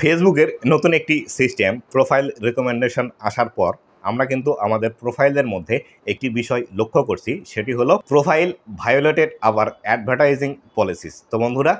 ফেসবুকের নতুন একটি সিস্টেম প্রোফাইল রেকমেন্ডেশন আসার পর আমরা কিন্তু আমাদের প্রোফাইলের মধ্যে একটি বিষয় লক্ষ্য করছি, সেটি হলো profile violated our advertising policies. তো বন্ধুরা,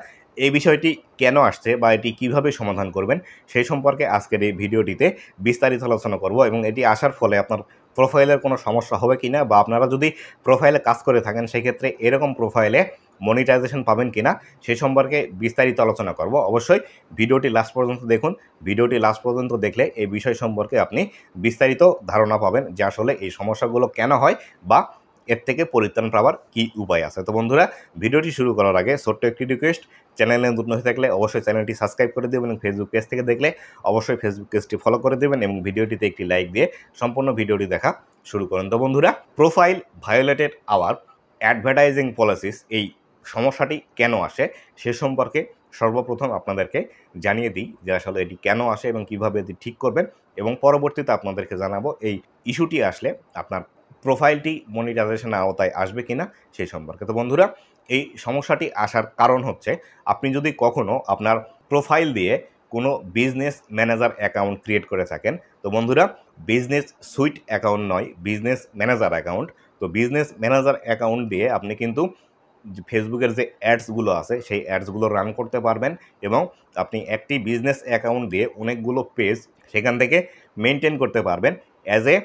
এই বিষয়টি কেন আসছে বা এটি কিভাবে সমাধান করবেন সেই সম্পর্কে আজকের এই ভিডিওটিতে বিস্তারিত আলোচনা করব এবং এটি আসার ফলে আপনার প্রোফাইলের কোনো সমস্যা হবে কিনা বা আপনারা যদি প্রোফাইলে কাজ করে থাকেন সেক্ষেত্রে এরকম প্রোফাইলে মনিটাইজেশন পাবেন কিনা সেই সম্পর্কে বিস্তারিত আলোচনা করব। অবশ্যই ভিডিওটি লাস্ট পর্যন্ত দেখুন। ভিডিওটি লাস্ট পর্যন্ত দেখলে এই বিষয় সম্পর্কে আপনি বিস্তারিত ধারণা পাবেন যে আসলে এই সমস্যাগুলো কেন হয় বা এর থেকে পরিত্রাণ পাওয়ার কী উপায় আছে। তো বন্ধুরা, ভিডিওটি শুরু করার আগে ছোট্ট একটি রিকোয়েস্ট, চ্যানেলে নতুন হয়ে থাকলে অবশ্যই চ্যানেলটি সাবস্ক্রাইব করে দেবেন এবং ফেসবুক পেজ থেকে দেখলে অবশ্যই ফেসবুক পেজটি ফলো করে দেবেন এবং ভিডিওটিতে একটি লাইক দিয়ে সম্পূর্ণ ভিডিওটি দেখা শুরু করুন। তো বন্ধুরা, profile violated our advertising policies এই সমস্যাটি কেন আসে সে সম্পর্কে সর্বপ্রথম আপনাদেরকে জানিয়ে দিই যে আসলে এটি কেন আসে এবং কিভাবে এটি ঠিক করবেন, এবং পরবর্তীতে আপনাদেরকে জানাবো এই ইস্যুটি আসলে আপনার প্রোফাইলটি মনিটাইজেশনের আওতায় আসবে কিনা সেই সম্পর্কে। তো বন্ধুরা, এই সমস্যাটি আসার কারণ হচ্ছে আপনি যদি কখনো আপনার প্রোফাইল দিয়ে কোনো বিজনেস ম্যানেজার অ্যাকাউন্ট ক্রিয়েট করে থাকেন, তো বন্ধুরা বিজনেস সুইট অ্যাকাউন্ট নয়, বিজনেস ম্যানেজার অ্যাকাউন্ট। তো বিজনেস ম্যানেজার অ্যাকাউন্ট দিয়ে আপনি কিন্তু ফেসবুকের যে অ্যাডসগুলো আছে সেই অ্যাডসগুলো রান করতে পারবেন এবং আপনি একটি বিজনেস অ্যাকাউন্ট দিয়ে অনেকগুলো পেজ সেখান থেকে মেনটেন করতে পারবেন অ্যাজ এ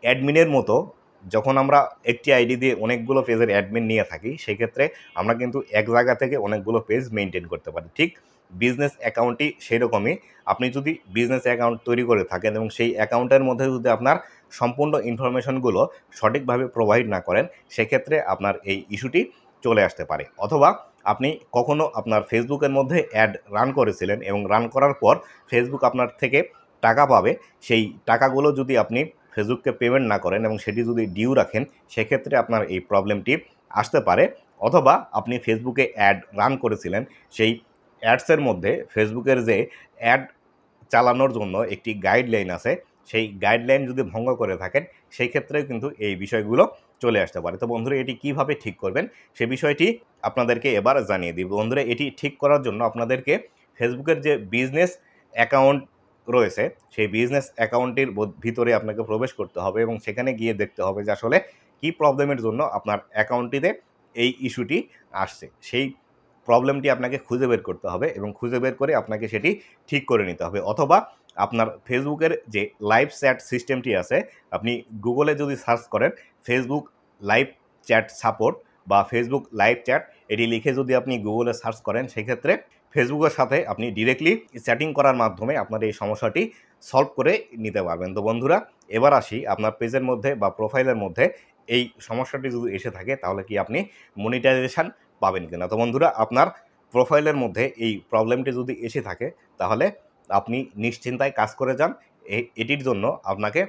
অ্যাডমিনের মতো। যখন আমরা একটি আইডি দিয়ে অনেকগুলো পেজের অ্যাডমিন নিয়ে থাকি সেক্ষেত্রে আমরা কিন্তু এক জায়গা থেকে অনেকগুলো পেজ মেনটেন করতে পারি। ঠিক বিজনেস অ্যাকাউন্টটি সেরকমই। আপনি যদি বিজনেস অ্যাকাউন্ট তৈরি করে থাকেন এবং সেই অ্যাকাউন্টের মধ্যে যদি আপনার সম্পূর্ণ ইনফরমেশনগুলো সঠিকভাবে প্রোভাইড না করেন সেক্ষেত্রে আপনার এই ইস্যুটি চলে আসতে পারে। অথবা আপনি কখনো আপনার ফেসবুকের মধ্যে অ্যাড রান করেছিলেন এবং রান করার পর ফেসবুক আপনার থেকে টাকা পাবে, সেই টাকাগুলো যদি আপনি ফেসবুককে পেমেন্ট না করেন এবং সেটি যদি ডিউ রাখেন সেক্ষেত্রে আপনার এই প্রবলেমটি আসতে পারে। অথবা আপনি ফেসবুকে অ্যাড রান করেছিলেন, সেই অ্যাডসের মধ্যে ফেসবুকের যে অ্যাড চালানোর জন্য একটি গাইডলাইন আছে, সেই গাইডলাইন যদি ভঙ্গ করে থাকেন সেই ক্ষেত্রেও কিন্তু এই বিষয়গুলো চলে আসতে পারে। তো বন্ধুরা, এটি কিভাবে ঠিক করবেন সে বিষয়টি আপনাদেরকে এবার জানিয়ে দিব। বন্ধুরা, এটি ঠিক করার জন্য আপনাদেরকে ফেসবুকের যে বিজনেস অ্যাকাউন্ট রয়েছে সেই বিজনেস অ্যাকাউন্টের ভিতরে আপনাকে প্রবেশ করতে হবে এবং সেখানে গিয়ে দেখতে হবে যে আসলে কী প্রবলেমের জন্য আপনার অ্যাকাউন্টটিতে এই ইস্যুটি আসছে। সেই প্রবলেমটি আপনাকে খুঁজে বের করতে হবে এবং খুঁজে বের করে আপনাকে সেটি ঠিক করে নিতে হবে। অথবা আপনার ফেসবুকের যে লাইভ চ্যাট সিস্টেমটি আছে, আপনি গুগলে যদি সার্চ করেন ফেসবুক লাইভ চ্যাট সাপোর্ট বা ফেসবুক লাইভ চ্যাট, এটি লিখে যদি আপনি গুগলে সার্চ করেন সেক্ষেত্রে ফেসবুকের সাথে আপনি ডিরেক্টলি চ্যাটিং করার মাধ্যমে আপনার এই সমস্যাটি সলভ করে নিতে পারবেন। তো বন্ধুরা, এবার আসি আপনার পেজের মধ্যে বা প্রোফাইলের মধ্যে এই সমস্যাটি যদি এসে থাকে তাহলে কি আপনি মনিটাইজেশন পাবেন কিনা। তো বন্ধুরা, আপনার প্রোফাইলের মধ্যে এই প্রবলেমটি যদি এসে থাকে তাহলে আপনি নিশ্চিন্তায় কাজ করে যান। এটির জন্য আপনাকে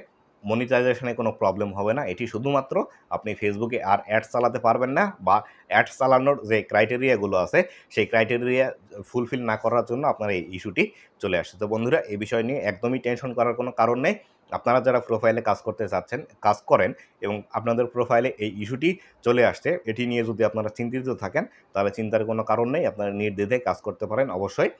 মনিটাইজেশনে কোনো প্রবলেম হবে না। এটি শুধুমাত্র আপনি ফেসবুকে আর অ্যাডস চালাতে পারবেন না বা অ্যাডস চালানোর যে ক্রাইটেরিয়াগুলো আছে সেই ক্রাইটেরিয়া ফুলফিল না করার জন্য আপনার এই ইস্যুটি চলে আসছে। তো বন্ধুরা, এই বিষয় নিয়ে একদমই টেনশন করার কোনো কারণ নেই। আপনারা যারা প্রোফাইলে কাজ করতে চাচ্ছেন, কাজ করেন এবং আপনাদের প্রোফাইলে এই ইস্যুটি চলে আসছে, এটি নিয়ে যদি আপনারা চিন্তিত থাকেন তাহলে চিন্তার কোনো কারণ নেই। আপনারা নির্দ্বিধায় কাজ করতে পারেন। অবশ্যই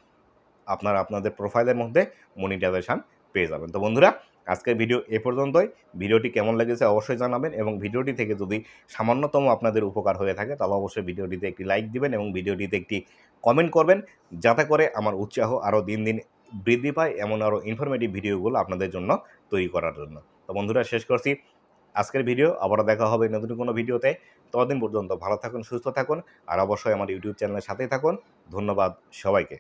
আপনারা আপনাদের প্রোফাইলের মধ্যে মনিটাইজেশন পেয়ে যাবেন। তো বন্ধুরা, আজকের ভিডিও এ পর্যন্তই। ভিডিওটি কেমন লেগেছে অবশ্যই জানাবেন এবং ভিডিওটি থেকে যদি সামান্যতম আপনাদের উপকার হয়ে থাকে তাহলে অবশ্যই ভিডিওটিতে একটি লাইক দিবেন এবং ভিডিওটিতে একটি কমেন্ট করবেন, যাতে করে আমার উৎসাহ আরও দিন দিন বৃদ্ধি পায় এমন আরও ইনফরমেটিভ ভিডিওগুলো আপনাদের জন্য তৈরি করার জন্য। তো বন্ধুরা, শেষ করছি আজকের ভিডিও। আবারও দেখা হবে নতুন কোনো ভিডিওতে। ততদিন পর্যন্ত ভালো থাকুন, সুস্থ থাকুন আর অবশ্যই আমার ইউটিউব চ্যানেলের সাথেই থাকুন। ধন্যবাদ সবাইকে।